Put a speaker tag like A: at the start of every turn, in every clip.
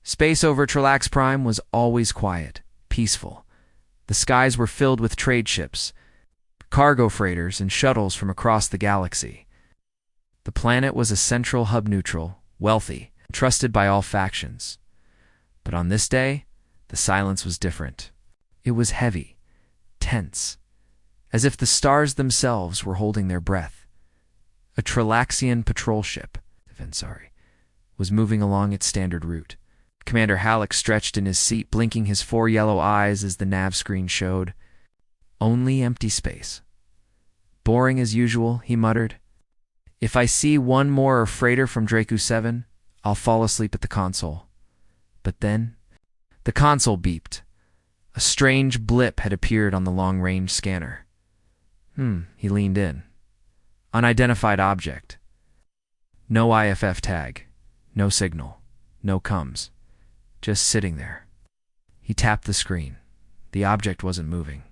A: Space over Trelax Prime was always quiet, peaceful. The skies were filled with trade ships, cargo freighters, and shuttles from across the galaxy. The planet was a central hub, neutral, wealthy, trusted by all factions. But on this day, the silence was different. It was heavy, tense, as if the stars themselves were holding their breath. A Trelaxian patrol ship, was moving along its standard route. Commander Halleck stretched in his seat, blinking his 4 yellow eyes as the nav screen showed. Only empty space. Boring as usual, he muttered. If I see one more freighter from Draku 7, I'll fall asleep at the console. But then, the console beeped. A strange blip had appeared on the long-range scanner. He leaned in. Unidentified object. No IFF tag. No signal. No comms. Just sitting there. He tapped the screen. The object wasn't moving.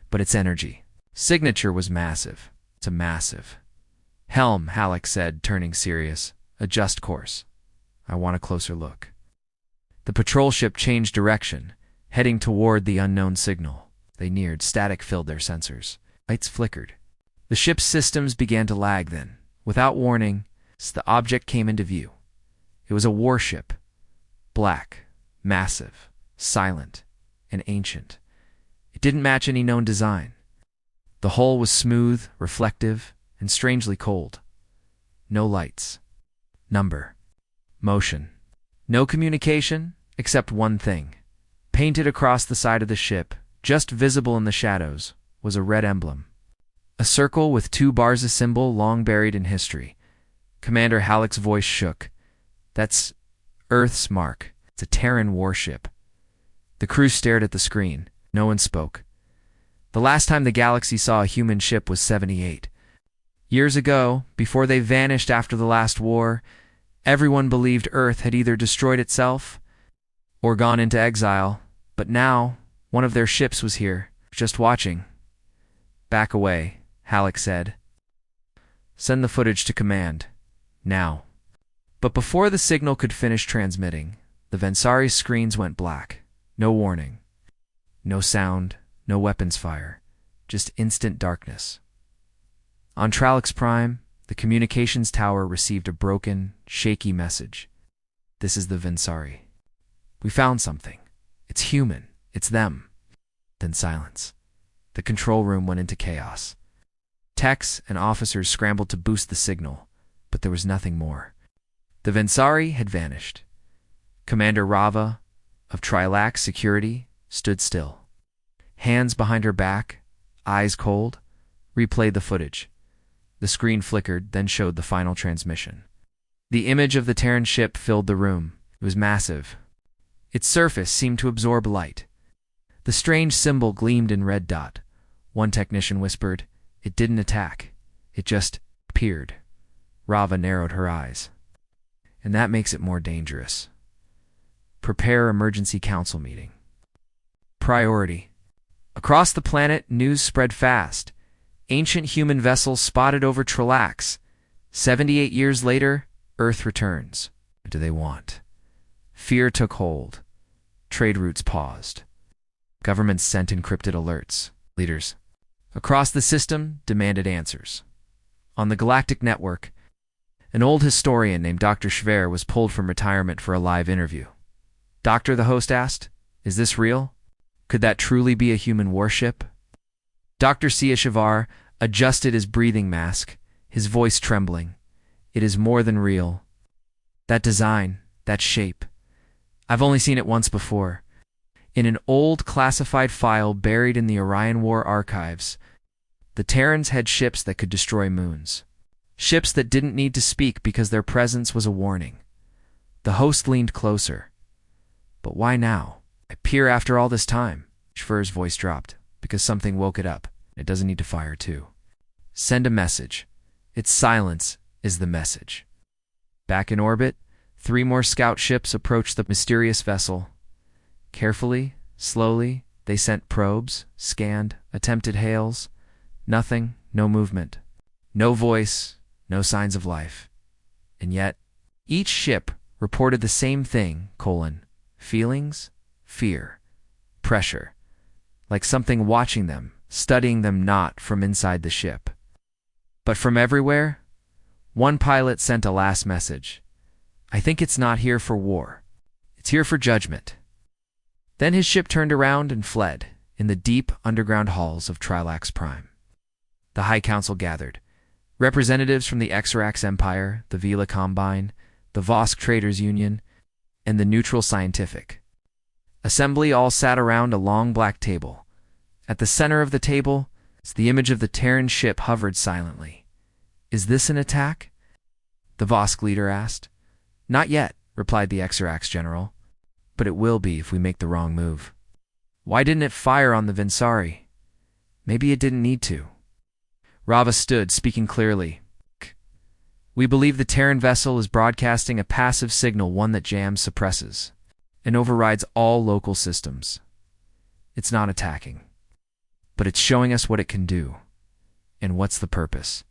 A: But its energy. Signature was massive. It's a massive. Helm, Halleck said, turning serious. Adjust course. I want a closer look. The patrol ship changed direction, heading toward the unknown signal. They neared. Static filled their sensors. Lights flickered. The ship's systems began to lag then. Without warning, the object came into view. It was a warship. Black, massive, silent, and ancient. It didn't match any known design. The hull was smooth, reflective, and strangely cold. No lights. Number. Motion. No communication, except one thing. Painted across the side of the ship, just visible in the shadows, was a red emblem. A circle with 2 bars, a symbol long buried in history. Commander Halleck's voice shook. That's Earth's mark. It's a Terran warship. The crew stared at the screen. No one spoke. The last time the galaxy saw a human ship was 78. Years ago, before they vanished after the last war, everyone believed Earth had either destroyed itself or gone into exile. But now, one of their ships was here, just watching. Back away, Halleck said. Send the footage to command. Now. But before the signal could finish transmitting, the Vensari's screens went black. No warning. No sound, no weapons fire. Just instant darkness. On Trelax Prime, the communications tower received a broken, shaky message. This is the Vensari. We found something. It's human. It's them. Then silence. The control room went into chaos. Techs and officers scrambled to boost the signal, but there was nothing more. The Vensari had vanished. Commander Rava, of Trelax Security, stood still. Hands behind her back, eyes cold, replayed the footage. The screen flickered, then showed the final transmission. The image of the Terran ship filled the room. It was massive. Its surface seemed to absorb light. The strange symbol gleamed in red dot. One technician whispered, "It didn't attack. It just appeared." Rava narrowed her eyes. "And that makes it more dangerous. Prepare emergency council meeting." Priority. Across the planet, news spread fast. Ancient human vessels spotted over Trelax. 78 years later, Earth returns. What do they want? Fear took hold. Trade routes paused. Governments sent encrypted alerts. Leaders across the system demanded answers. On the Galactic Network, an old historian named Dr. Schwer was pulled from retirement for a live interview. "Doctor," the host asked, "is this real? Could that truly be a human warship?" Dr. HFY adjusted his breathing mask, his voice trembling. "It is more than real. That design, that shape. I've only seen it once before. In an old classified file buried in the Orion War archives, the Terrans had ships that could destroy moons. Ships that didn't need to speak because their presence was a warning." The host leaned closer. "But why now? I peer after all this time." Schwer's voice dropped. "Because something woke it up. It doesn't need to fire too. Send a message. Its silence is the message." Back in orbit, 3 more scout ships approached the mysterious vessel. Carefully, slowly, they sent probes, scanned, attempted hails. Nothing, no movement. No voice, no signs of life. And yet, each ship reported the same thing, Feelings? Fear. Pressure. Like something watching them, studying them not from inside the ship, but from everywhere. One pilot sent a last message. I think it's not here for war. It's here for judgment. Then his ship turned around and fled in the deep underground halls of Trilax Prime. The High Council gathered. Representatives from the Exarax Empire, the Vila Combine, the Vosk Traders Union, and the Neutral Scientific Assembly all sat around a long black table. At the center of the table, the image of the Terran ship hovered silently. Is this an attack? The Vosk leader asked. Not yet, replied the Exarax general, but it will be if we make the wrong move. Why didn't it fire on the Vinsari? Maybe it didn't need to. Rava stood, speaking clearly. We believe the Terran vessel is broadcasting a passive signal, one that jams, suppresses, and overrides all local systems. It's not attacking, but it's showing us what it can do. And what's the purpose?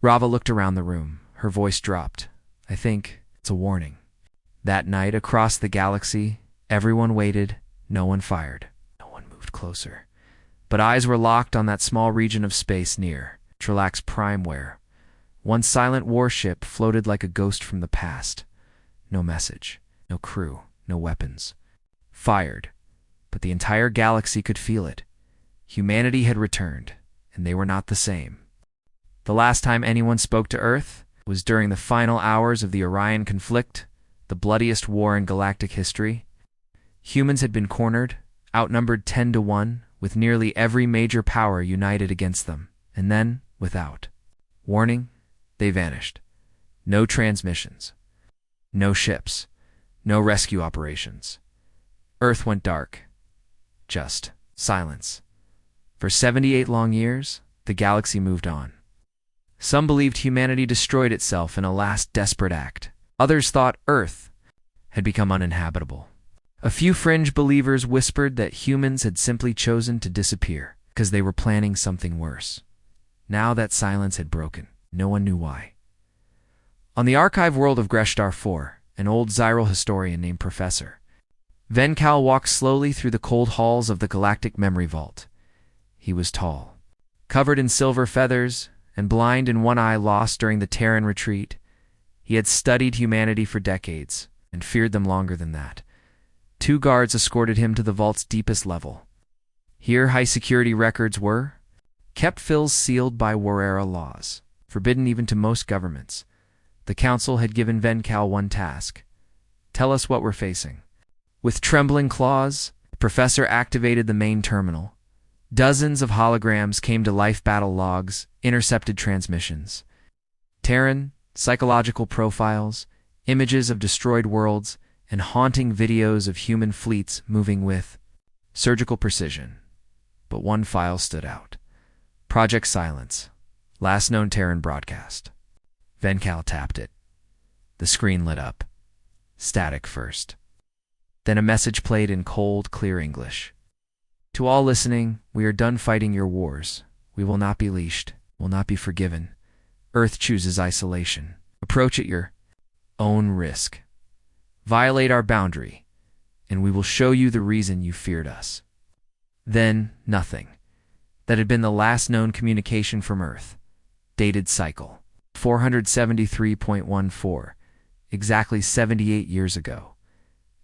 A: Rava looked around the room. Her voice dropped. I think it's a warning. That night, across the galaxy, everyone waited. No one fired. No one moved closer. But eyes were locked on that small region of space near Trilax Prime where one silent warship floated like a ghost from the past. No message, no crew, no weapons. Fired, but the entire galaxy could feel it. Humanity had returned, and they were not the same. The last time anyone spoke to Earth was during the final hours of the Orion conflict, the bloodiest war in galactic history. Humans had been cornered, outnumbered 10-1, with nearly every major power united against them, and then, without warning, they vanished. No transmissions, no ships, no rescue operations. Earth went dark. Just silence. For 78 long years, the galaxy moved on. Some believed humanity destroyed itself in a last desperate act. Others thought Earth had become uninhabitable. A few fringe believers whispered that humans had simply chosen to disappear because they were planning something worse. Now that silence had broken. No one knew why. On the archive world of Greshtar 4, an old Zyral historian named Professor Vencal walked slowly through the cold halls of the Galactic Memory Vault. He was tall, covered in silver feathers, and blind in one eye, lost during the Terran retreat. He had studied humanity for decades and feared them longer than that. 2 guards escorted him to the vault's deepest level. Here, high-security records were kept, fills sealed by War-era laws, forbidden even to most governments. The council had given Vencal one task. Tell us what we're facing. With trembling claws, the professor activated the main terminal. Dozens of holograms came to life, battle logs, intercepted transmissions. Terran, psychological profiles, images of destroyed worlds, and haunting videos of human fleets moving with surgical precision. But one file stood out. Project Silence. Last known Terran broadcast. Vencal tapped it. The screen lit up. Static first. Then a message played in cold, clear English. To all listening, we are done fighting your wars. We will not be leashed, will not be forgiven. Earth chooses isolation. Approach at your own risk. Violate our boundary, and we will show you the reason you feared us. Then, nothing. That had been the last known communication from Earth. Dated cycle 473.14, exactly 78 years ago.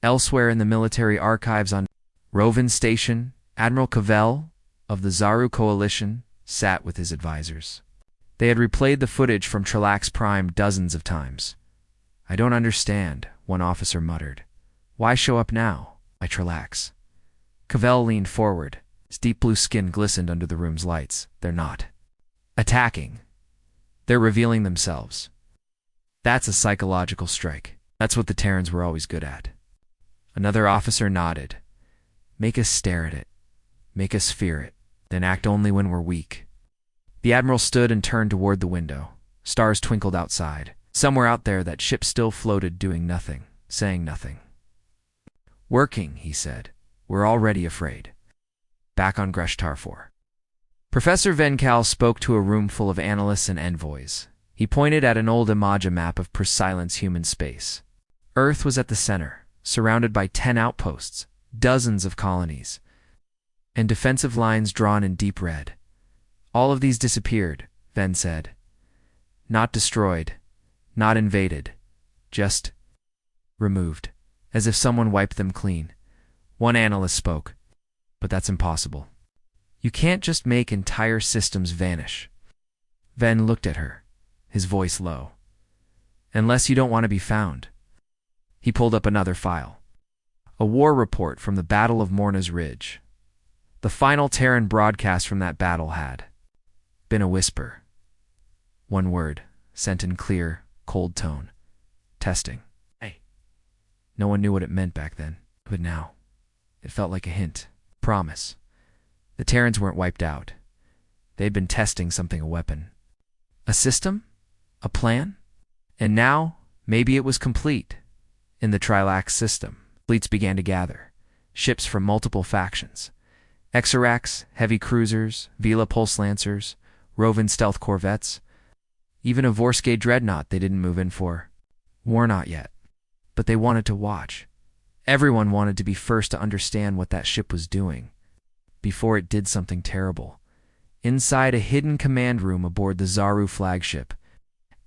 A: Elsewhere in the military archives on Rovin Station, Admiral Cavell of the Zaru Coalition sat with his advisors. They had replayed the footage from Trilax Prime dozens of times. I don't understand, one officer muttered. Why show up now, my Trilax? Cavell leaned forward. His deep blue skin glistened under the room's lights. They're not attacking. They're revealing themselves. That's a psychological strike. That's what the Terrans were always good at. Another officer nodded. Make us stare at it. Make us fear it. Then act only when we're weak. The Admiral stood and turned toward the window. Stars twinkled outside. Somewhere out there, that ship still floated, doing nothing, saying nothing. Working, he said. We're already afraid. Back on Greshtar 4. Professor Vencal spoke to a room full of analysts and envoys. He pointed at an old Imaja map of Silence human space. Earth was at the center, surrounded by 10 outposts, dozens of colonies, and defensive lines drawn in deep red. All of these disappeared, Ven said. Not destroyed, not invaded, just removed, as if someone wiped them clean. One analyst spoke. But that's impossible. You can't just make entire systems vanish. Ven looked at her, his voice low. Unless you don't want to be found. He pulled up another file. A war report from the Battle of Morna's Ridge. The final Terran broadcast from that battle had been a whisper. One word, sent in clear, cold tone. Testing. Hey. No one knew what it meant back then, but now, it felt like a hint. Promise. The Terrans weren't wiped out. They'd been testing something, a weapon. A system? A plan? And now, maybe it was complete. In the Trilax system, fleets began to gather. Ships from multiple factions. Exarax, heavy cruisers, Vela pulse lancers, Rovan stealth corvettes. Even a Vorskay dreadnought they didn't move in for. War not yet. But they wanted to watch. Everyone wanted to be first to understand what that ship was doing, before it did something terrible. Inside a hidden command room aboard the Zaru flagship,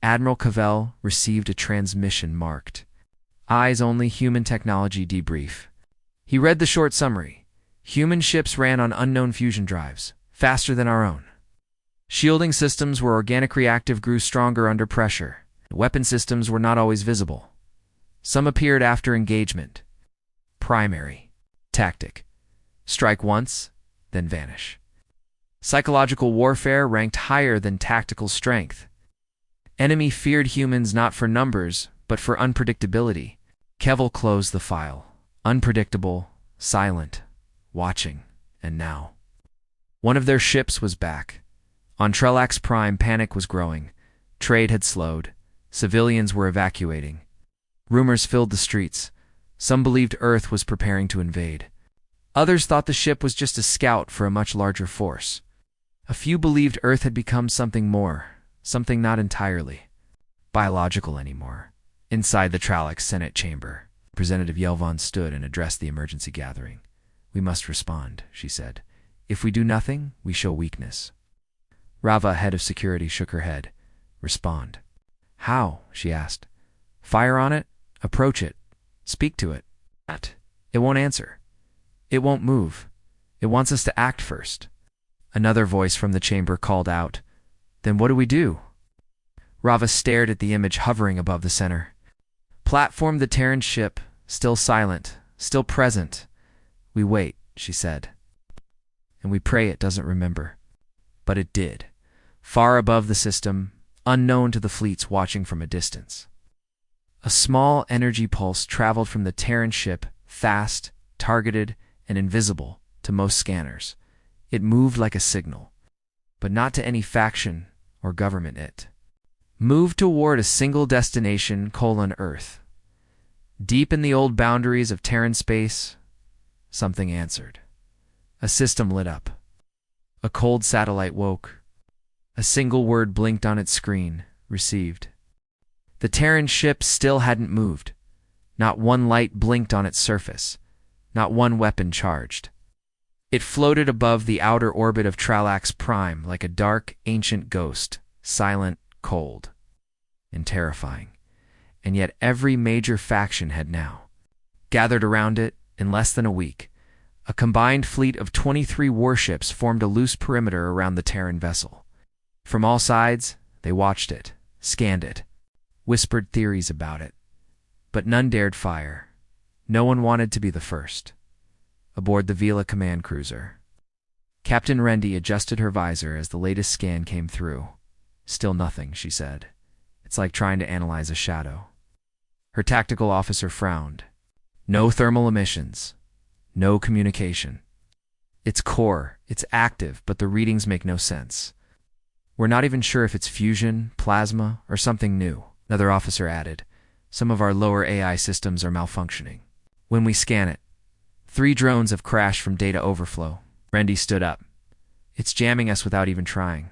A: Admiral Cavell received a transmission marked Eyes Only Human Technology Debrief. He read the short summary. Human ships ran on unknown fusion drives, faster than our own. Shielding systems were organic reactive grew stronger under pressure. Weapon systems were not always visible. Some appeared after engagement. Primary. Tactic. Strike once, then vanish. Psychological warfare ranked higher than tactical strength. Enemy feared humans not for numbers, but for unpredictability. Kevel closed the file. Unpredictable, silent, watching, and now. One of their ships was back. On Trelax Prime, panic was growing. Trade had slowed. Civilians were evacuating. Rumors filled the streets. Some believed Earth was preparing to invade. Others thought the ship was just a scout for a much larger force. A few believed Earth had become something more, something not entirely biological anymore. Inside the Tralax Senate chamber, Representative Yelvan stood and addressed the emergency gathering. We must respond, she said. If we do nothing, we show weakness. Rava, head of security, shook her head. Respond. How? She asked. Fire on it? Approach it? Speak to it? It won't answer. It won't move. It wants us to act first. Another voice from the chamber called out. Then what do we do? Rava stared at the image hovering above the center. Platform the Terran ship, still silent, still present. We wait, she said. And we pray it doesn't remember. But it did. Far above the system, unknown to the fleets watching from a distance. A small energy pulse traveled from the Terran ship, fast, targeted, and invisible to most scanners. It moved like a signal, but not to any faction or government. It moved toward a single destination, Earth. Deep in the old boundaries of Terran space, something answered. A system lit up. A cold satellite woke. A single word blinked on its screen, received. The Terran ship still hadn't moved. Not one light blinked on its surface. Not one weapon charged. It floated above the outer orbit of Tralax Prime like a dark, ancient ghost, silent, cold, and terrifying. And yet every major faction had now gathered around it in less than a week. A combined fleet of 23 warships formed a loose perimeter around the Terran vessel. From all sides, they watched it, scanned it, whispered theories about it. But none dared fire. No one wanted to be the first. Aboard the Vela command cruiser, Captain Rendi adjusted her visor as the latest scan came through. Still nothing, she said. It's like trying to analyze a shadow. Her tactical officer frowned. No thermal emissions. No communication. It's core, it's active, but the readings make no sense. We're not even sure if it's fusion, plasma, or something new, another officer added. Some of our lower AI systems are malfunctioning. When we scan it, 3 drones have crashed from data overflow. Rendi stood up. It's jamming us without even trying.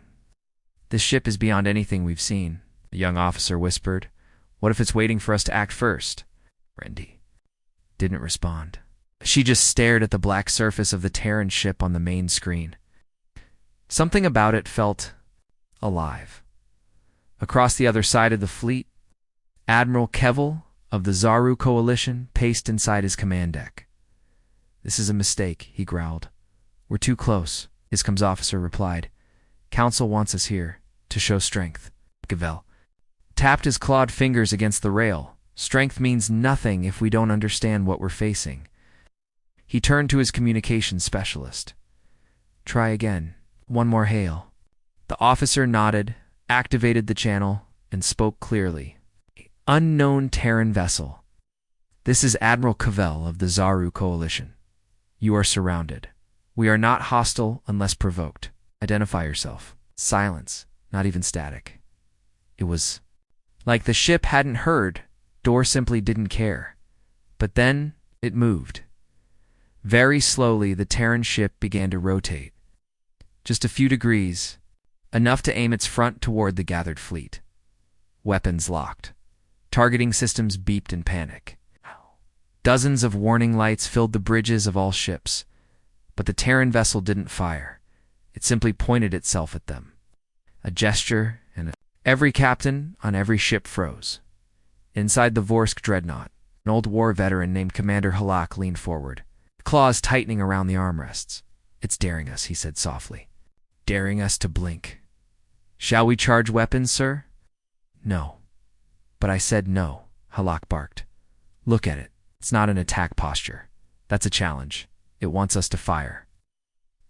A: This ship is beyond anything we've seen, the young officer whispered. What if it's waiting for us to act first? Rendi. didn't respond. She just stared at the black surface of the Terran ship on the main screen. Something about it felt alive. Across the other side of the fleet, Admiral Kevel of the Zaru Coalition paced inside his command deck. "This is a mistake," he growled. "We're too close," his comms officer replied. "Council wants us here to show strength." Kevel tapped his clawed fingers against the rail. "Strength means nothing if we don't understand what we're facing." He turned to his communications specialist. "Try again. One more hail." The officer nodded, activated the channel, and spoke clearly. "Unknown Terran vessel. This is Admiral Kevel of the Zaru Coalition. You are surrounded. We are not hostile unless provoked. Identify yourself." Silence, not even static. It was like the ship hadn't heard, or simply didn't care. But then it moved. Very slowly, the Terran ship began to rotate. Just a few degrees, enough to aim its front toward the gathered fleet. Weapons locked. Targeting systems beeped in panic. Dozens of warning lights filled the bridges of all ships, but the Terran vessel didn't fire. It simply pointed itself at them. A gesture, and every captain on every ship froze. Inside the Vorsk dreadnought, an old war veteran named Commander Halak leaned forward, claws tightening around the armrests. "It's daring us," he said softly. "Daring us to blink." "Shall we charge weapons, sir?" "No." "But I said no," Halak barked. "Look at it. It's not an attack posture. That's a challenge. It wants us to fire."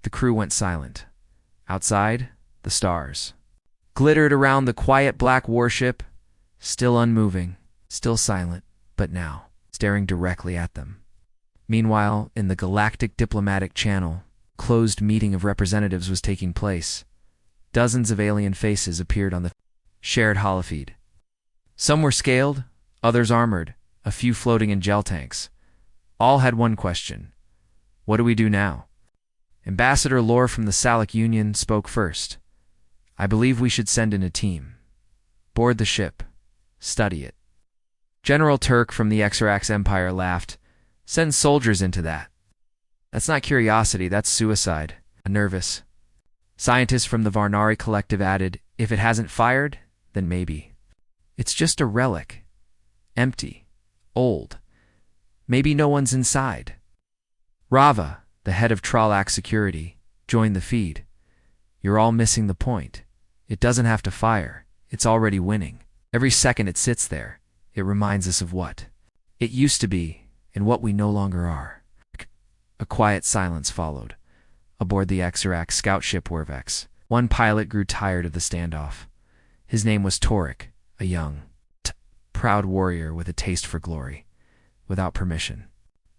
A: The crew went silent. Outside, the stars glittered around the quiet black warship, still unmoving, still silent, but now staring directly at them. Meanwhile, in the Galactic Diplomatic Channel, a closed meeting of representatives was taking place. Dozens of alien faces appeared on the shared holofeed. Some were scaled, others armored, a few floating in gel tanks. All had one question: what do we do now? Ambassador Lore from the Salic Union spoke first. "I believe we should send in a team. Board the ship. Study it." General Turk from the Exarax Empire laughed. "Send soldiers into that. That's not curiosity, that's suicide." Nervous scientist from the Varnari Collective added, "If it hasn't fired, then maybe. It's just a relic. Empty. Old. Maybe no one's inside." Rava, the head of Trolac Security, joined the feed. "You're all missing the point. It doesn't have to fire. It's already winning. Every second it sits there, it reminds us of what it used to be and what we no longer are." A quiet silence followed. Aboard the Exarax scout ship Wervex, one pilot grew tired of the standoff. His name was Torik, a young, proud warrior with a taste for glory. Without permission,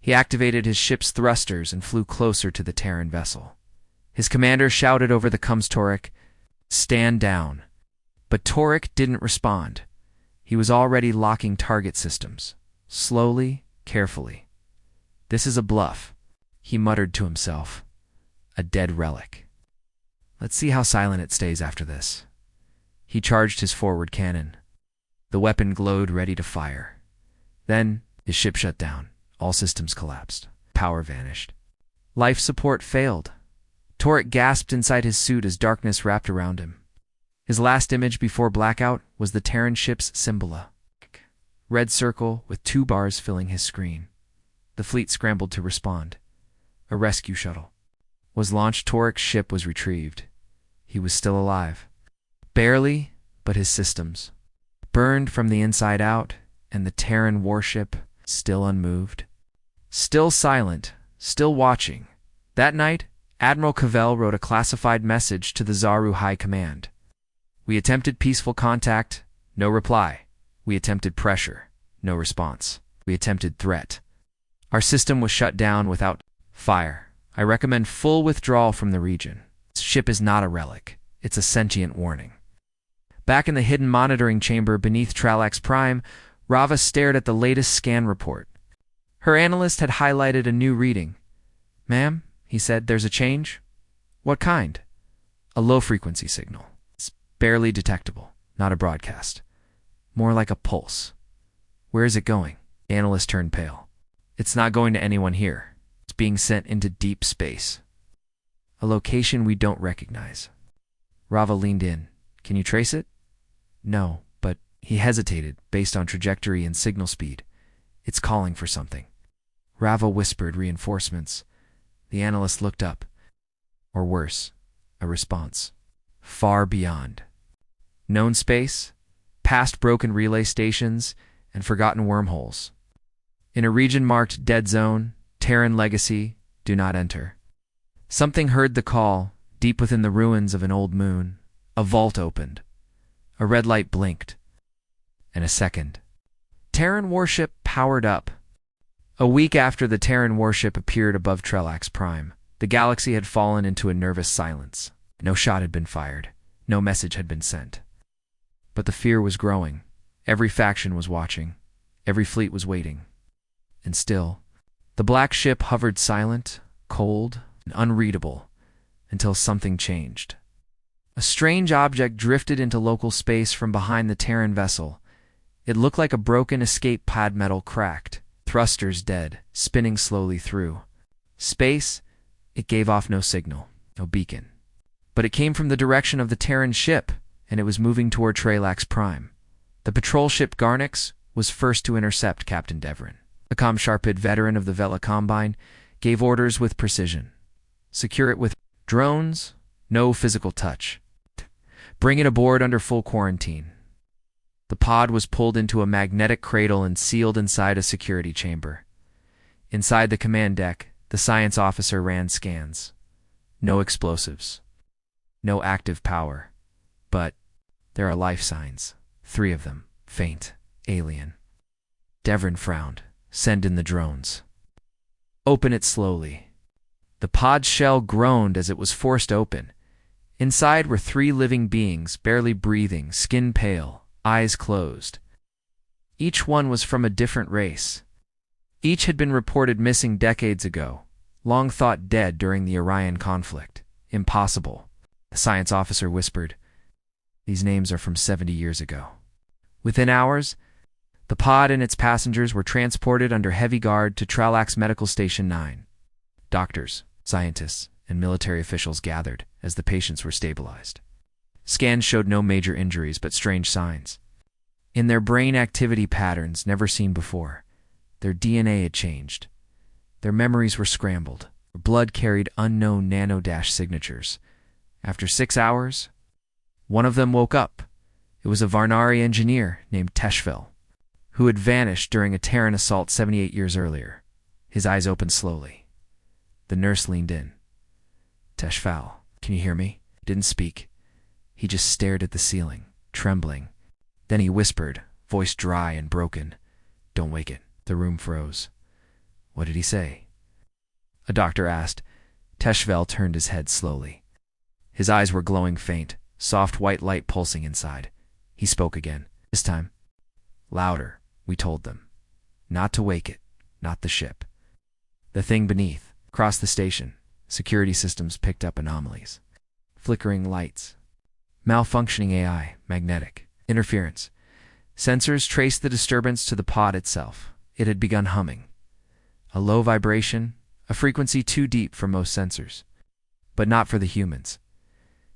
A: he activated his ship's thrusters and flew closer to the Terran vessel. His commander shouted over the comms Torik, "Stand down." But Torik didn't respond. He was already locking target systems, slowly, carefully. "This is a bluff," he muttered to himself. "A dead relic. Let's see how silent it stays after this." He charged his forward cannon. The weapon glowed, ready to fire. Then his ship shut down. All systems collapsed. Power vanished. Life support failed. Torik gasped inside his suit as darkness wrapped around him. His last image before blackout was the Terran ship's Symbiola. Red circle with 2 bars filling his screen. The fleet scrambled to respond. A rescue shuttle was launched. Torik's ship was retrieved. He was still alive. Barely, but his systems burned from the inside out, and the Terran warship still unmoved. Still silent, still watching. That night, Admiral Kevel wrote a classified message to the Zaru High Command. "We attempted peaceful contact, no reply. We attempted pressure, no response. We attempted threat. Our system was shut down without fire. I recommend full withdrawal from the region. This ship is not a relic. It's a sentient warning." Back in the hidden monitoring chamber beneath Tralax Prime, Rava stared at the latest scan report. Her analyst had highlighted a new reading. "Ma'am," he said, "there's a change." "What kind?" "A low-frequency signal. It's barely detectable, not a broadcast. More like a pulse." "Where is it going?" The analyst turned pale. It's not going to anyone here. It's being sent into deep space. A location we don't recognize. Rava leaned in. Can you trace it? No, but he hesitated based on trajectory and signal speed. It's calling for something. Rava whispered reinforcements. The analyst looked up. Or worse, a response. Far beyond. Known space, past broken relay stations, and forgotten wormholes. In a region marked Dead Zone, Terran Legacy, do not enter. Something heard the call, deep within the ruins of an old moon. A vault opened. A red light blinked. And a second. Terran Warship powered up. A week after the Terran Warship appeared above Trelax Prime, the galaxy had fallen into a nervous silence. No shot had been fired. No message had been sent. But the fear was growing. Every faction was watching. Every fleet was waiting. And still, the black ship hovered silent, cold, and unreadable, until something changed. A strange object drifted into local space from behind the Terran vessel. It looked like a broken escape pod metal cracked, thrusters dead, spinning slowly through. Space, it gave off no signal, no beacon. But it came from the direction of the Terran ship, and it was moving toward Trelax Prime. The patrol ship Garnix was first to intercept Captain Devrin. The Comsharpid veteran of the Vela Combine gave orders with precision. Secure it with drones, no physical touch. Bring it aboard under full quarantine. The pod was pulled into a magnetic cradle and sealed inside a security chamber. Inside the command deck, the science officer ran scans. No explosives. No active power. But there are life signs. 3 of them. Faint. Alien. Devrin frowned. Send in the drones. Open it slowly. The pod's shell groaned as it was forced open. Inside were 3 living beings, barely breathing, skin pale, eyes closed. Each one was from a different race. Each had been reported missing decades ago, long thought dead during the Orion conflict. Impossible, the science officer whispered. These names are from 70 years ago. Within hours, the pod and its passengers were transported under heavy guard to Trelax Medical Station 9. Doctors, scientists, and military officials gathered as the patients were stabilized. Scans showed no major injuries but strange signs. In their brain activity patterns never seen before, their DNA had changed. Their memories were scrambled. Their blood carried unknown nanodash signatures. After 6 hours, one of them woke up. It was a Varnari engineer named Teshvel, who had vanished during a Terran assault 78 years earlier. His eyes opened slowly. The nurse leaned in. Teshvel, can you hear me? He didn't speak. He just stared at the ceiling, trembling. Then he whispered, voice dry and broken. Don't wake it. The room froze. What did he say? A doctor asked. Teshvel turned his head slowly. His eyes were glowing faint, soft white light pulsing inside. He spoke again. This time, louder, we told them. Not to wake it, not the ship. The thing beneath, across the station, security systems picked up anomalies. Flickering lights. Malfunctioning AI, magnetic. Interference. Sensors traced the disturbance to the pod itself. It had begun humming. A low vibration, a frequency too deep for most sensors. But not for the humans.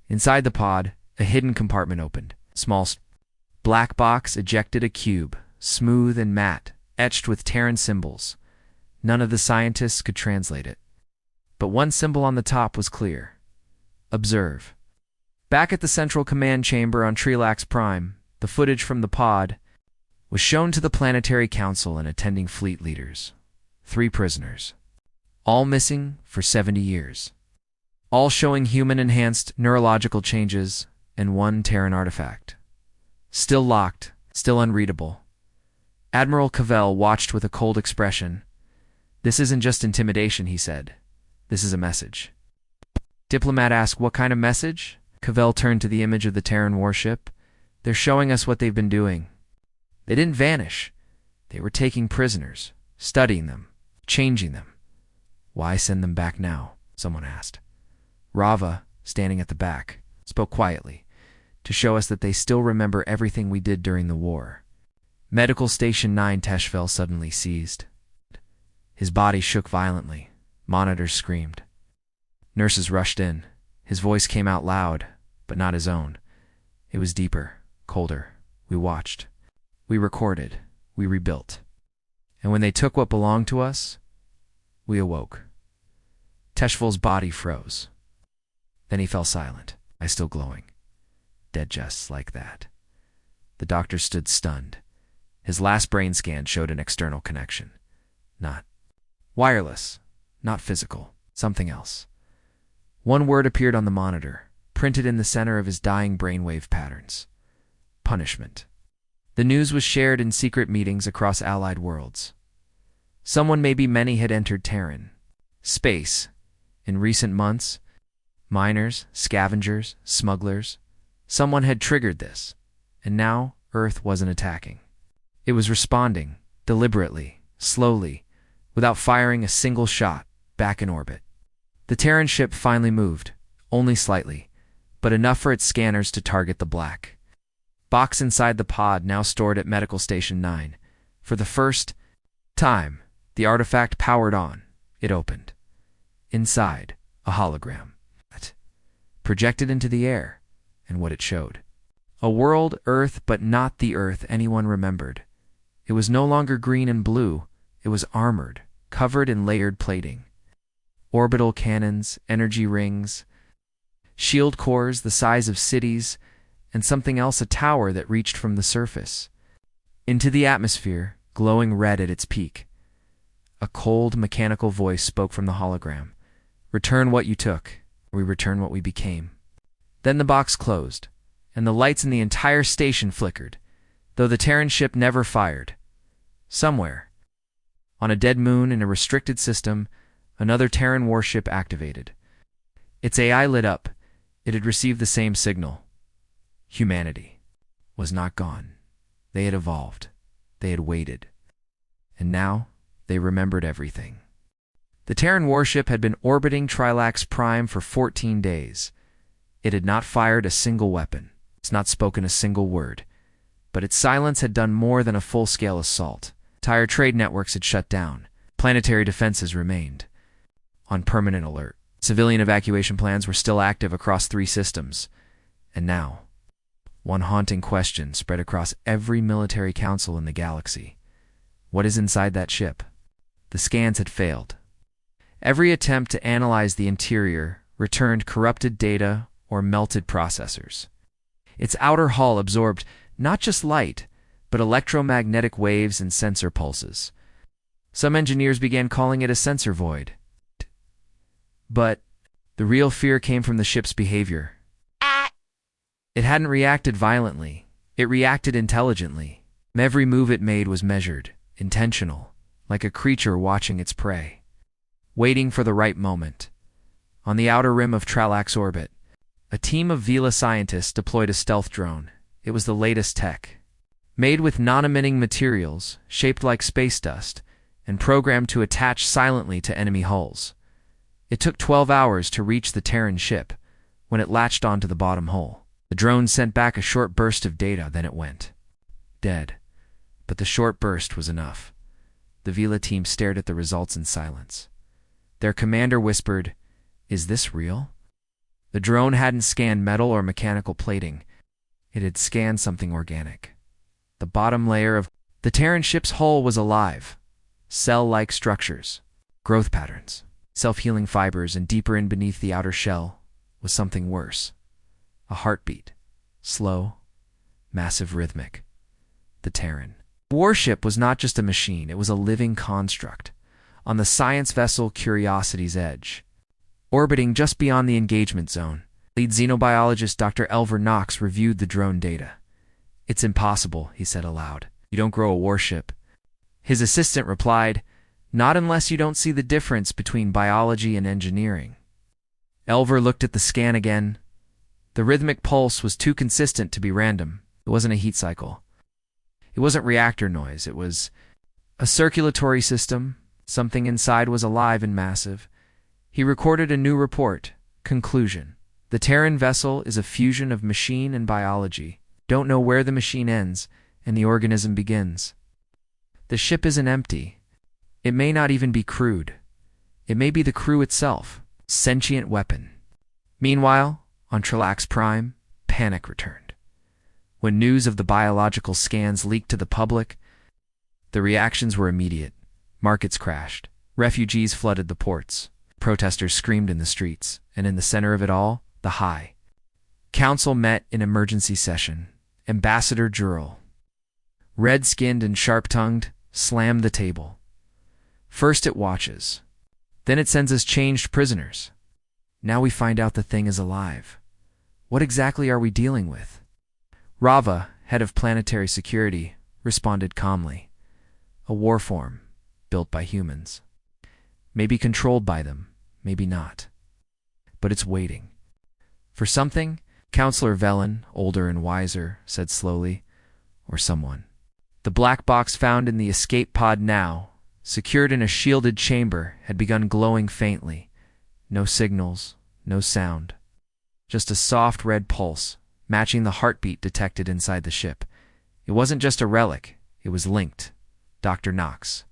A: Inside the pod, a hidden compartment opened. Small black box ejected a cube, smooth and matte, etched with Terran symbols. None of the scientists could translate it. But one symbol on the top was clear. Observe. Back at the central command chamber on Trelax Prime, the footage from the pod was shown to the Planetary Council and attending fleet leaders. 3 prisoners. All missing for 70 years. All showing human-enhanced neurological changes and 1 Terran artifact. Still locked, still unreadable. Admiral Cavell watched with a cold expression. This isn't just intimidation, he said. This is a message. Diplomat asked, what kind of message? Cavell turned to the image of the Terran warship. They're showing us what they've been doing. They didn't vanish. They were taking prisoners, studying them, changing them. Why send them back now? Someone asked. Rava, standing at the back, spoke quietly, to show us that they still remember everything we did during the war. Medical Station 9 Teshvel suddenly seized. His body shook violently. Monitors screamed. Nurses rushed in. His voice came out loud, but not his own. It was deeper, colder. We watched. We recorded. We rebuilt. And when they took what belonged to us, we awoke. Teshval's body froze. Then he fell silent, eyes still glowing. Dead just like that. The doctor stood stunned. His last brain scan showed an external connection. Not wireless, not physical, something else. One word appeared on the monitor, printed in the center of his dying brainwave patterns. Punishment. The news was shared in secret meetings across allied worlds. Someone, maybe many, had entered Terran space. In recent months, miners, scavengers, smugglers, someone had triggered this, and now Earth wasn't attacking. It was responding, deliberately, slowly, without firing a single shot, back in orbit. The Terran ship finally moved, only slightly, but enough for its scanners to target the black box inside the pod, now stored at Medical Station 9. For the first time, the artifact powered on. It opened. Inside, a hologram. Projected into the air, and what it showed. A world, Earth, but not the Earth anyone remembered. It was no longer green and blue. It was armored, covered in layered plating. Orbital cannons, energy rings, shield cores the size of cities, and something else, a tower that reached from the surface into the atmosphere, glowing red at its peak. A cold, mechanical voice spoke from the hologram. Return what you took. We return what we became. Then the box closed, and the lights in the entire station flickered, though the Terran ship never fired. Somewhere, on a dead moon in a restricted system, another Terran warship activated. Its AI lit up. It had received the same signal. Humanity was not gone. They had evolved. They had waited. And now, they remembered everything. The Terran warship had been orbiting Trilax Prime for 14 days. It had not fired a single weapon. It's not spoken a single word. But its silence had done more than a full-scale assault. Entire trade networks had shut down. Planetary defenses remained on permanent alert. Civilian evacuation plans were still active across 3 systems. And now, one haunting question spread across every military council in the galaxy. What is inside that ship? The scans had failed. Every attempt to analyze the interior returned corrupted data or melted processors. Its outer hull absorbed not just light, but electromagnetic waves and sensor pulses. Some engineers began calling it a sensor void. But the real fear came from the ship's behavior. It hadn't reacted violently. It reacted intelligently. Every move it made was measured, intentional, like a creature watching its prey, waiting for the right moment. On the outer rim of Trilax orbit, a team of Vila scientists deployed a stealth drone. It was the latest tech, made with non-emitting materials, shaped like space dust, and programmed to attach silently to enemy hulls. It took 12 hours to reach the Terran ship when it latched onto the bottom hull. The drone sent back a short burst of data, then it went dead. But the short burst was enough. The Vila team stared at the results in silence. Their commander whispered, "Is this real?" The drone hadn't scanned metal or mechanical plating. It had scanned something organic. The bottom layer of the Terran ship's hull was alive. Cell-like structures, growth patterns, self-healing fibers, and deeper in beneath the outer shell was something worse. A heartbeat. Slow, massive, rhythmic. The Terran warship was not just a machine, it was a living construct, on the science vessel Curiosity's edge, orbiting just beyond the engagement zone. Lead xenobiologist Dr. Elver Knox reviewed the drone data. "It's impossible," he said aloud. "You don't grow a warship." His assistant replied, "Not unless you don't see the difference between biology and engineering." Elver looked at the scan again. The rhythmic pulse was too consistent to be random. It wasn't a heat cycle. It wasn't reactor noise. It was a circulatory system. Something inside was alive and massive. He recorded a new report. Conclusion: the Terran vessel is a fusion of machine and biology. Don't know where the machine ends and the organism begins. The ship isn't empty. It may not even be crude. It may be the crew itself, sentient weapon. Meanwhile, on Trelax Prime, panic returned. When news of the biological scans leaked to the public, the reactions were immediate. Markets crashed. Refugees flooded the ports. Protesters screamed in the streets. And in the center of it all, the High Council met in emergency session. Ambassador Jurel, red-skinned and sharp-tongued, slammed the table. First it watches. Then it sends us changed prisoners. Now we find out the thing is alive. What exactly are we dealing with? Rava, head of planetary security, responded calmly. A war form, built by humans. Maybe controlled by them, maybe not. But it's waiting. For something, Counselor Velen, older and wiser, said slowly, or someone. The black box found in the escape pod now, secured in a shielded chamber, had begun glowing faintly. No signals, no sound. Just a soft red pulse, matching the heartbeat detected inside the ship. It wasn't just a relic, it was linked. Dr. Knox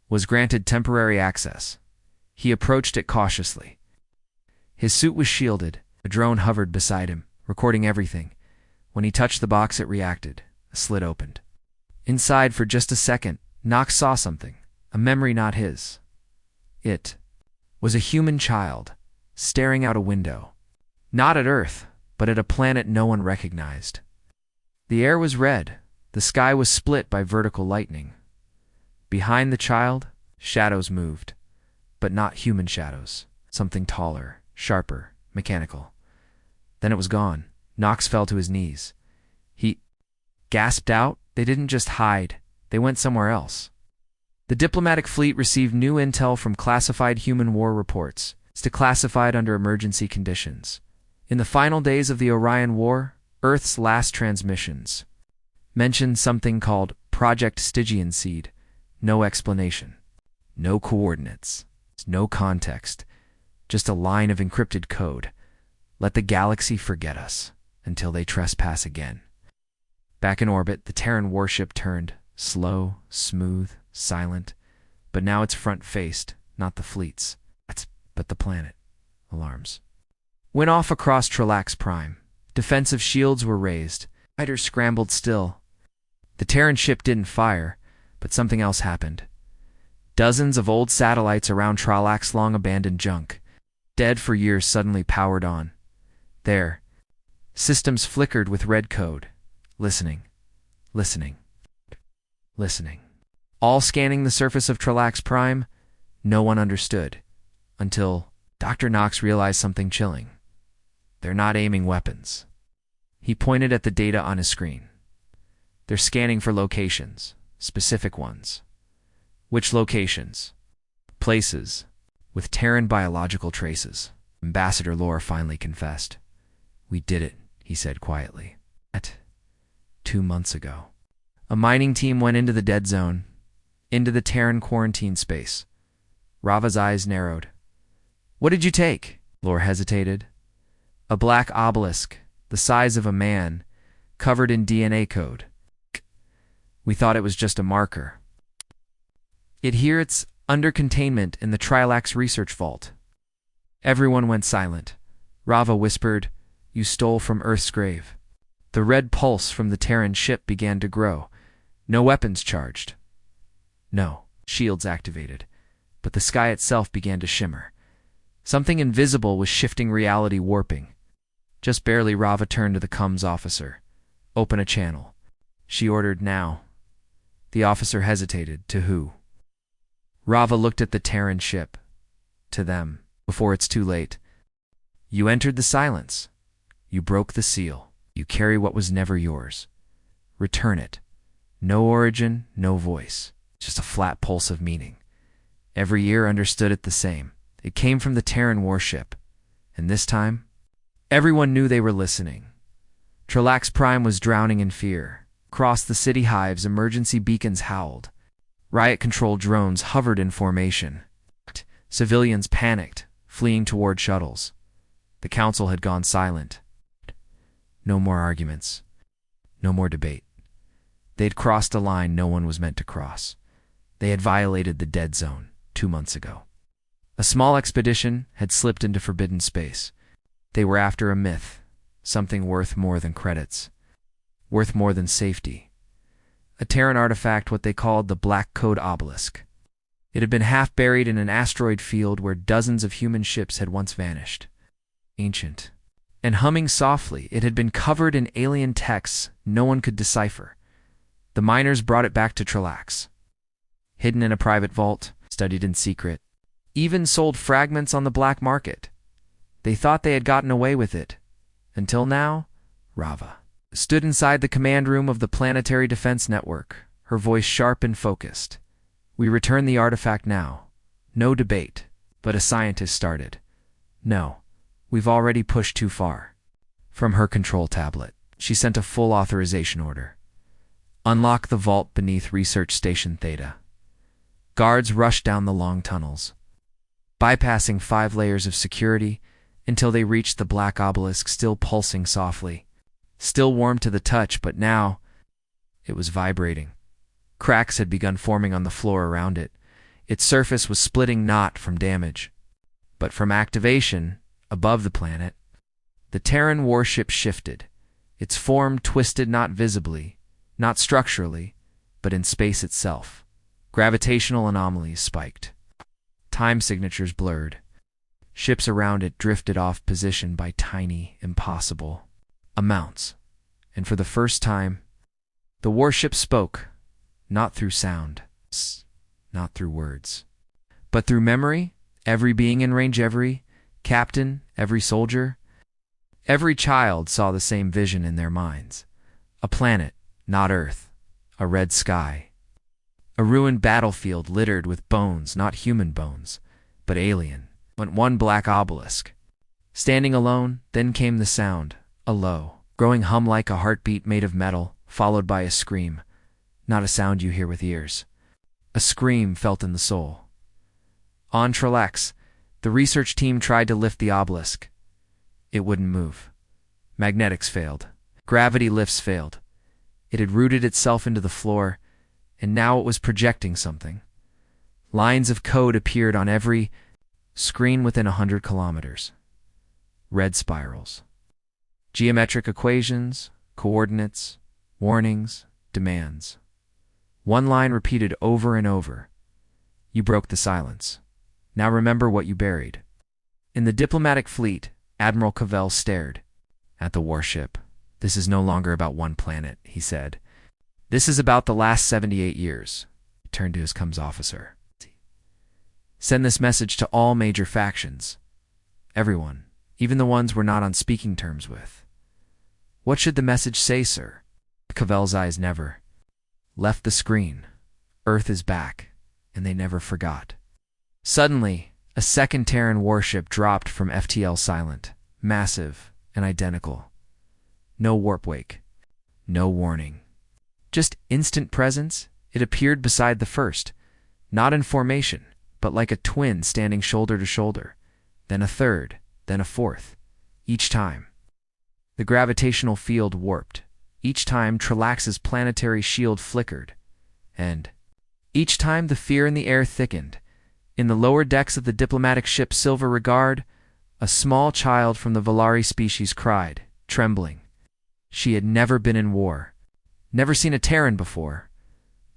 A: was granted temporary access. He approached it cautiously. His suit was shielded. A drone hovered beside him, recording everything. When he touched the box, it reacted. A slit opened. Inside, for just a second, Knox saw something, a memory not his. It was a human child, staring out a window. Not at Earth, but at a planet no one recognized. The air was red. The sky was split by vertical lightning. Behind the child, shadows moved, but not human shadows. Something taller, sharper, mechanical. Then it was gone. Knox fell to his knees. He gasped out. They didn't just hide. They went somewhere else. The diplomatic fleet received new intel from classified human war reports. It's declassified under emergency conditions. In the final days of the Orion War, Earth's last transmissions mentioned something called Project Stygian Seed. No explanation. No coordinates. No context. Just a line of encrypted code. Let the galaxy forget us until they trespass again. Back in orbit, the Terran warship turned, slow, smooth, silent, but now it's front-faced, not the fleets, but the planet. Alarms went off across Trelax Prime. Defensive shields were raised. Fighters scrambled still. The Terran ship didn't fire, but something else happened. Dozens of old satellites around Trelax, long abandoned junk, dead for years, suddenly powered on. There, systems flickered with red code. Listening, listening, listening. All scanning the surface of Trelax Prime. No one understood. Until Dr. Knox realized something chilling. They're not aiming weapons. He pointed at the data on his screen. They're scanning for locations, specific ones. Which locations? Places with Terran biological traces. Ambassador Lore finally confessed. We did it, he said quietly. 2 months ago. A mining team went into the dead zone, into the Terran quarantine space. Rava's eyes narrowed. What did you take? Lore hesitated. A black obelisk, the size of a man, covered in DNA code. We thought it was just a marker. It's under containment in the Trilax research vault. Everyone went silent. Rava whispered, You stole from Earth's grave. The red pulse from the Terran ship began to grow. No weapons charged. No shields activated. But the sky itself began to shimmer. Something invisible was shifting reality, warping. Just barely, Rava turned to the comms officer. Open a channel. She ordered now. The officer hesitated. To who? Rava looked at the Terran ship. To them, before it's too late. You entered the silence. You broke the seal. You carry what was never yours. Return it. No origin, no voice. Just a flat pulse of meaning. Every ear understood it the same. It came from the Terran warship. And this time, everyone knew they were listening. Trelax Prime was drowning in fear. Across the city hives, emergency beacons howled. Riot-control drones hovered in formation. Civilians panicked, fleeing toward shuttles. The council had gone silent. No more arguments. No more debate. They'd crossed a line no one was meant to cross. They had violated the dead zone 2 months ago. A small expedition had slipped into forbidden space. They were after a myth, something worth more than credits, worth more than safety. A Terran artifact, what they called the Black Code Obelisk. It had been half buried in an asteroid field where dozens of human ships had once vanished. Ancient. And humming softly, it had been covered in alien texts no one could decipher. The miners brought it back to Trelax. Hidden in a private vault, studied in secret. Even sold fragments on the black market. They thought they had gotten away with it. Until now, Rava stood inside the command room of the Planetary Defense Network, her voice sharp and focused. "We return the artifact now." No debate, but a scientist started. "No, we've already pushed too far." From her control tablet, she sent a full authorization order. "Unlock the vault beneath Research Station Theta." Guards rushed down the long tunnels, bypassing 5 layers of security until they reached the black obelisk, still pulsing softly. Still warm to the touch, but now it was vibrating. Cracks had begun forming on the floor around it. Its surface was splitting not from damage, but from activation. Above the planet, the Terran warship shifted. Its form twisted not visibly, not structurally, but in space itself. Gravitational anomalies spiked. Time signatures blurred. Ships around it drifted off position by tiny, impossible amounts. And for the first time, the warship spoke, not through sound, not through words, but through memory. Every being in range, every captain, every soldier, every child saw the same vision in their minds. A planet, not Earth, a red sky. A ruined battlefield littered with bones, not human bones, but alien. Went one black obelisk. Standing alone, then came the sound, a low, growing hum like a heartbeat made of metal, followed by a scream. Not a sound you hear with ears. A scream felt in the soul. On Trelax, the research team tried to lift the obelisk. It wouldn't move. Magnetics failed. Gravity lifts failed. It had rooted itself into the floor, and now it was projecting something. Lines of code appeared on every screen within 100 kilometers. Red spirals. Geometric equations, coordinates, warnings, demands. One line repeated over and over. "You broke the silence. Now remember what you buried." In the diplomatic fleet, Admiral Cavell stared at the warship. "This is no longer about one planet," he said. "This is about the last 78 years. He turned to his comms officer. "Send this message to all major factions. Everyone, even the ones we're not on speaking terms with." "What should the message say, sir?" Cavell's eyes never left the screen. Earth is back, and they never forgot. Suddenly, a second Terran warship dropped from FTL silent, massive and identical. No warp wake, no warning. Just instant presence. It appeared beside the first, not in formation, but like a twin standing shoulder to shoulder. Then a third, then a fourth. Each time, the gravitational field warped. Each time, Trelax's planetary shield flickered. And each time, the fear in the air thickened. In the lower decks of the diplomatic ship Silver Regard, a small child from the Valari species cried, trembling. She had never been in war, never seen a Terran before.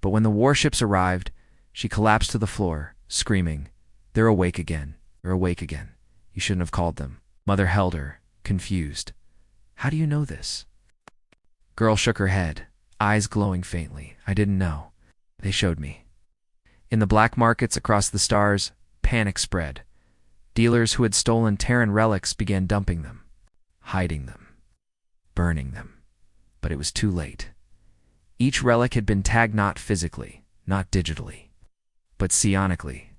A: But when the warships arrived, she collapsed to the floor, screaming, "They're awake again. They're awake again. You shouldn't have called them." Mother held her, confused. "How do you know this?" Girl shook her head, eyes glowing faintly. "I didn't know. They showed me." In the black markets across the stars, panic spread. Dealers who had stolen Terran relics began dumping them, hiding them, burning them. But it was too late. Each relic had been tagged not physically, not digitally, but psionically.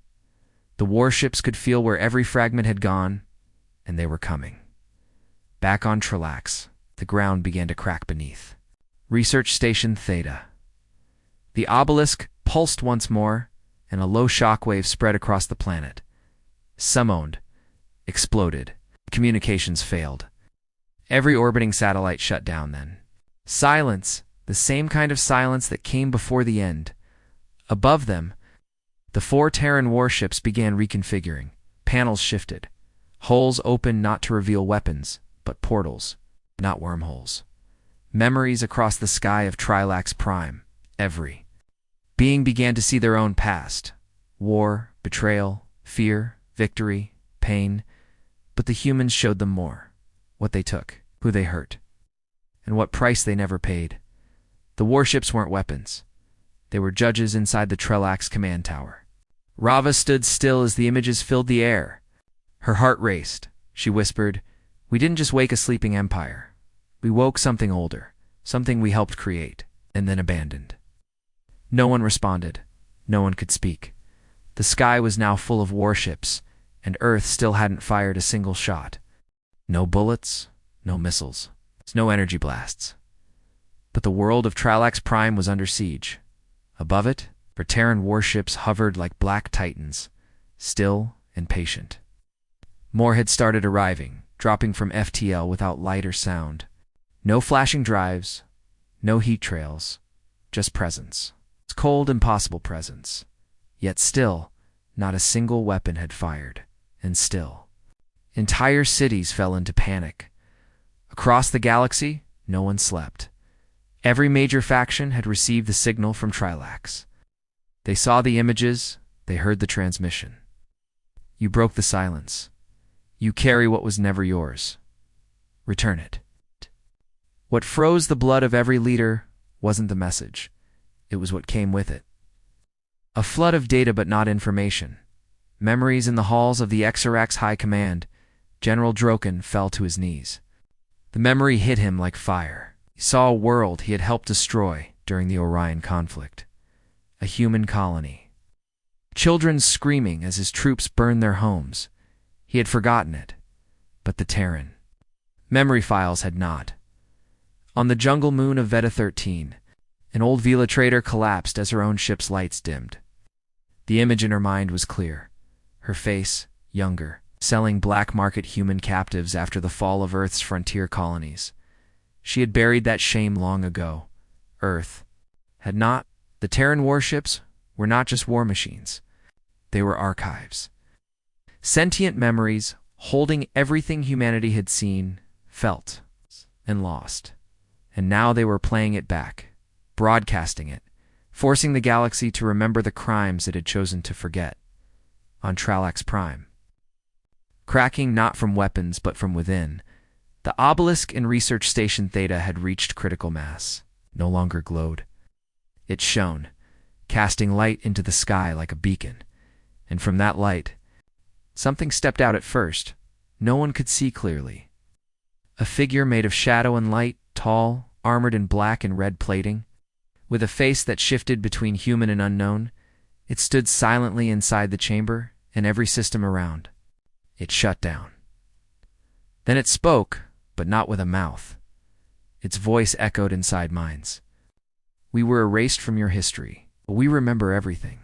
A: The warships could feel where every fragment had gone, and they were coming. Back on Trelax, the ground began to crack beneath. Research Station Theta. The obelisk pulsed once more, and a low shockwave spread across the planet. Summoned, exploded. Communications failed. Every orbiting satellite shut down then. Silence, the same kind of silence that came before the end. Above them, The 4 Terran warships began reconfiguring. Panels shifted. Holes opened not to reveal weapons, but portals, not wormholes. Memories across the sky of Trilax Prime. Every being began to see their own past. War, betrayal, fear, victory, pain. But the humans showed them more. What they took, who they hurt, and what price they never paid. The warships weren't weapons. They were judges inside the Trilax command tower. Rava stood still as the images filled the air. Her heart raced. She whispered, "We didn't just wake a sleeping empire. We woke something older, something we helped create, and then abandoned." No one responded. No one could speak. The sky was now full of warships, and Earth still hadn't fired a single shot. No bullets, no missiles, no energy blasts. But the world of Trilax Prime was under siege. Above it, Terran warships hovered like black titans, still and patient. More had started arriving, dropping from FTL without light or sound. No flashing drives, no heat trails, just presence. It's cold, impossible presence. Yet still, not a single weapon had fired. And still, entire cities fell into panic. Across the galaxy, no one slept. Every major faction had received the signal from Trilax. They saw the images, they heard the transmission. You broke the silence. You carry what was never yours. Return it. What froze the blood of every leader wasn't the message. It was what came with it. A flood of data but not information. Memories in the halls of the Xerax High Command. General Droken fell to his knees. The memory hit him like fire. He saw a world he had helped destroy during the Orion conflict. A human colony. Children screaming as his troops burned their homes. He had forgotten it, but the Terran memory files had not. On the jungle moon of Veta 13, an old Vela trader collapsed as her own ship's lights dimmed. The image in her mind was clear. Her face, younger, selling black market human captives after the fall of Earth's frontier colonies. She had buried that shame long ago. Earth had not. The Terran warships were not just war machines. They were archives. Sentient memories holding everything humanity had seen, felt, and lost. And now they were playing it back, broadcasting it, forcing the galaxy to remember the crimes it had chosen to forget. On Trilax Prime. Cracking not from weapons but from within, the obelisk in Research Station Theta had reached critical mass, no longer glowed. It shone, casting light into the sky like a beacon, and from that light, something stepped out at first. No one could see clearly. A figure made of shadow and light, tall, armored in black and red plating, with a face that shifted between human and unknown. It stood silently inside the chamber and every system around. It shut down. Then it spoke, but not with a mouth. Its voice echoed inside minds. "We were erased from your history, but we remember everything.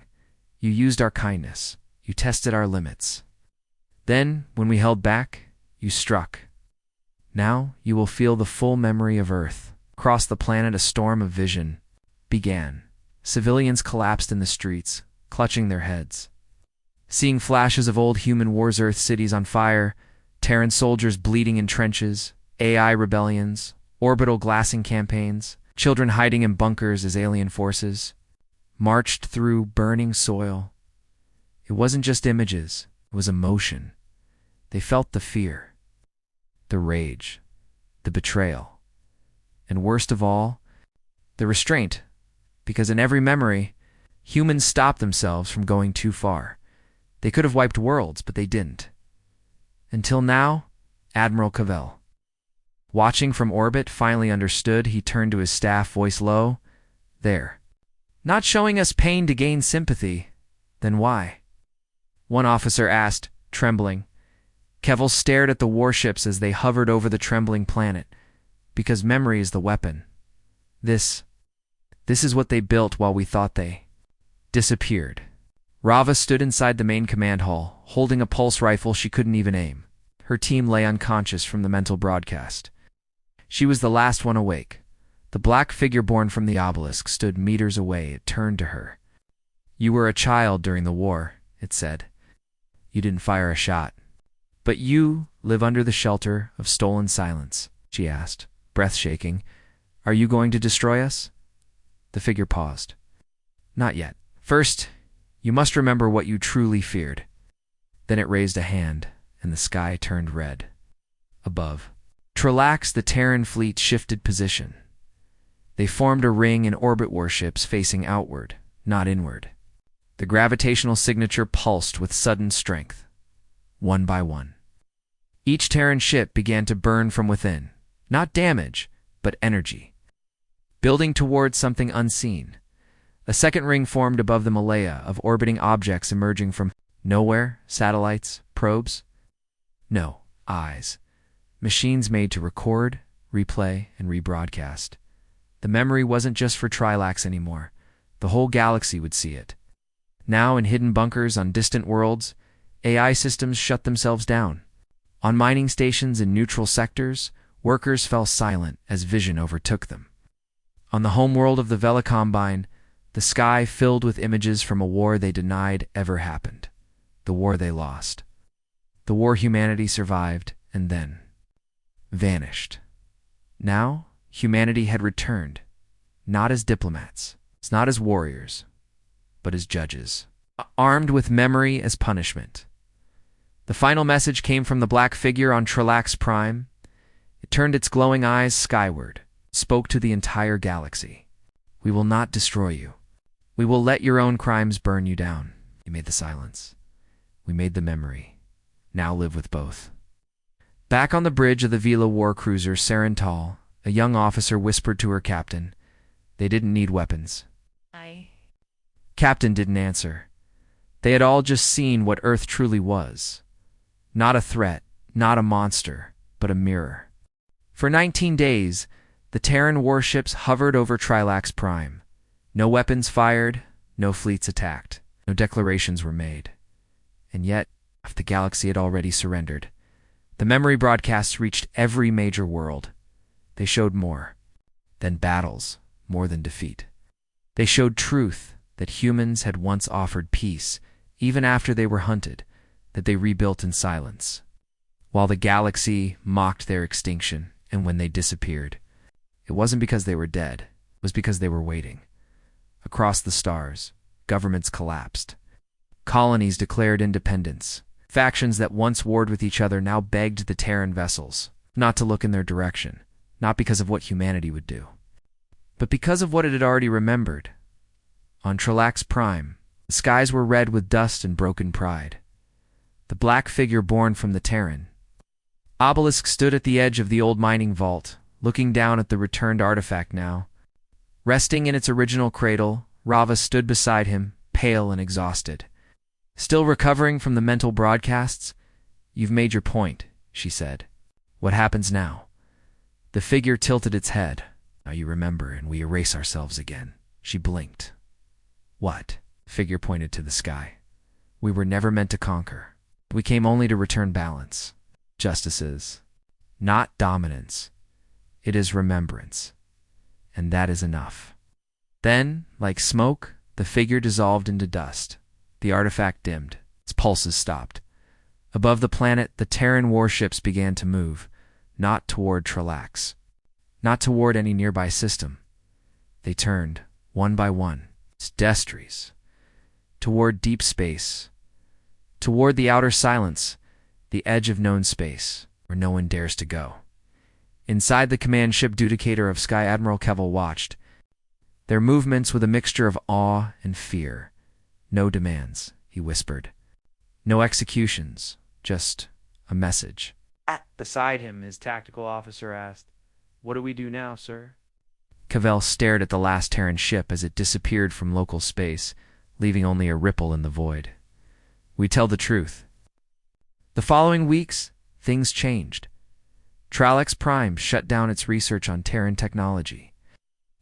A: You used our kindness. You tested our limits. Then, when we held back, you struck. Now you will feel the full memory of Earth." Across the planet, a storm of vision began. Civilians collapsed in the streets, clutching their heads. Seeing flashes of old human wars, Earth cities on fire, Terran soldiers bleeding in trenches, AI rebellions, orbital glassing campaigns, children hiding in bunkers as alien forces marched through burning soil. It wasn't just images, it was emotion. They felt the fear, the rage, the betrayal, and worst of all, the restraint, because in every memory, humans stopped themselves from going too far. They could have wiped worlds, but they didn't. Until now, Admiral Cavell, watching from orbit, finally understood. He turned to his staff, voice low. "There. Not showing us pain to gain sympathy. Then why?" One officer asked, trembling. Kevel stared at the warships as they hovered over the trembling planet. "Because memory is the weapon. This is what they built while we thought they disappeared." Rava stood inside the main command hall, holding a pulse rifle she couldn't even aim. Her team lay unconscious from the mental broadcast. She was the last one awake. The black figure born from the obelisk stood meters away. It turned to her. You were a child during the war, it said. You didn't fire a shot. But you live under the shelter of stolen silence, she asked, breath shaking. Are you going to destroy us? The figure paused. Not yet. First, you must remember what you truly feared. Then it raised a hand, and the sky turned red. Above. Trelax, the Terran fleet shifted position. They formed a ring in orbit warships facing outward, not inward. The gravitational signature pulsed with sudden strength, one by one. Each Terran ship began to burn from within, not damage, but energy. Building towards something unseen. A second ring formed above the Malaya of orbiting objects emerging from nowhere, satellites, probes. No, eyes. Machines made to record, replay, and rebroadcast. The memory wasn't just for Trilax anymore. The whole galaxy would see it. Now, in hidden bunkers on distant worlds, AI systems shut themselves down. On mining stations in neutral sectors, workers fell silent as vision overtook them. On the homeworld of the Vela Combine, the sky filled with images from a war they denied ever happened. The war they lost. The war humanity survived and then vanished. Now, humanity had returned, not as diplomats, not as warriors, but as judges, armed with memory as punishment. The final message came from the black figure on Trelax Prime. It turned its glowing eyes skyward, spoke to the entire galaxy. We will not destroy you. We will let your own crimes burn you down. You made the silence. We made the memory. Now live with both. Back on the bridge of the Vela war cruiser Serental, a young officer whispered to her captain. They didn't need weapons. Captain didn't answer. They had all just seen what Earth truly was. Not a threat, not a monster, but a mirror. For 19 days, the Terran warships hovered over Trilax Prime. No weapons fired, no fleets attacked, no declarations were made. And yet, if the galaxy had already surrendered, the memory broadcasts reached every major world. They showed more than battles, more than defeat. They showed truth, that humans had once offered peace, even after they were hunted, that they rebuilt in silence. While the galaxy mocked their extinction, and when they disappeared, it wasn't because they were dead, it was because they were waiting. Across the stars, governments collapsed. Colonies declared independence. Factions that once warred with each other now begged the Terran vessels not to look in their direction, not because of what humanity would do, but because of what it had already remembered. On Trelax Prime, the skies were red with dust and broken pride. The black figure born from the Terran obelisk stood at the edge of the old mining vault, looking down at the returned artifact now. Resting in its original cradle, Rava stood beside him, pale and exhausted. Still recovering from the mental broadcasts? You've made your point, she said. What happens now? The figure tilted its head. Now you remember, and we erase ourselves again. She blinked. What? The figure pointed to the sky. We were never meant to conquer. We came only to return balance. Justices. Not dominance. It is remembrance. And that is enough. Then, like smoke, the figure dissolved into dust. The artifact dimmed. Its pulses stopped. Above the planet, the Terran warships began to move, not toward Trelax, not toward any nearby system. They turned, one by one, its destries, toward deep space, toward the outer silence, the edge of known space, where no one dares to go. Inside the command ship Dudicator of Sky Admiral Kevel watched, their movements with a mixture of awe and fear. No demands, he whispered. No executions, just a message. Beside him, his tactical officer asked, "What do we do now, sir?" Kevel stared at the last Terran ship as it disappeared from local space, leaving only a ripple in the void. We tell the truth. The following weeks, things changed. Trelax Prime shut down its research on Terran technology.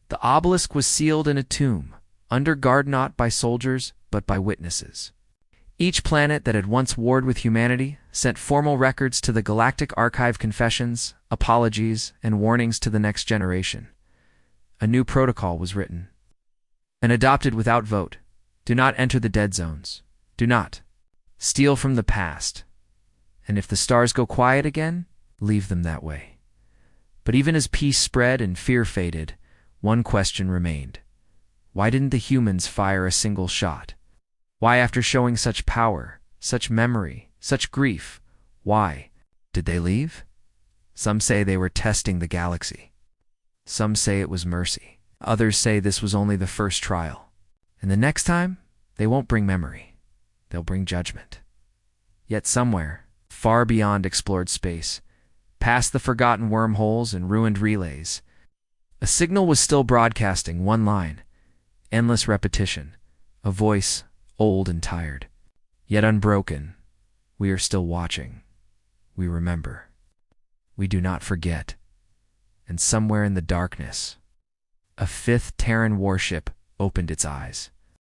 A: The obelisk was sealed in a tomb, under guard not by soldiers, but by witnesses. Each planet that had once warred with humanity sent formal records to the Galactic Archive, confessions, apologies, and warnings to the next generation. A new protocol was written and adopted without vote. Do not enter the dead zones. Do not steal from the past. And if the stars go quiet again, leave them that way. But even as peace spread and fear faded, one question remained. Why didn't the humans fire a single shot? Why, after showing such power, such memory, such grief, why did they leave? Some say they were testing the galaxy. Some say it was mercy. Others say this was only the first trial. And the next time, they won't bring memory. They'll bring judgment. Yet somewhere, far beyond explored space, past the forgotten wormholes and ruined relays, a signal was still broadcasting one line, endless repetition, a voice old and tired, yet unbroken. We are still watching. We remember. We do not forget. And somewhere in the darkness, a fifth Terran warship opened its eyes.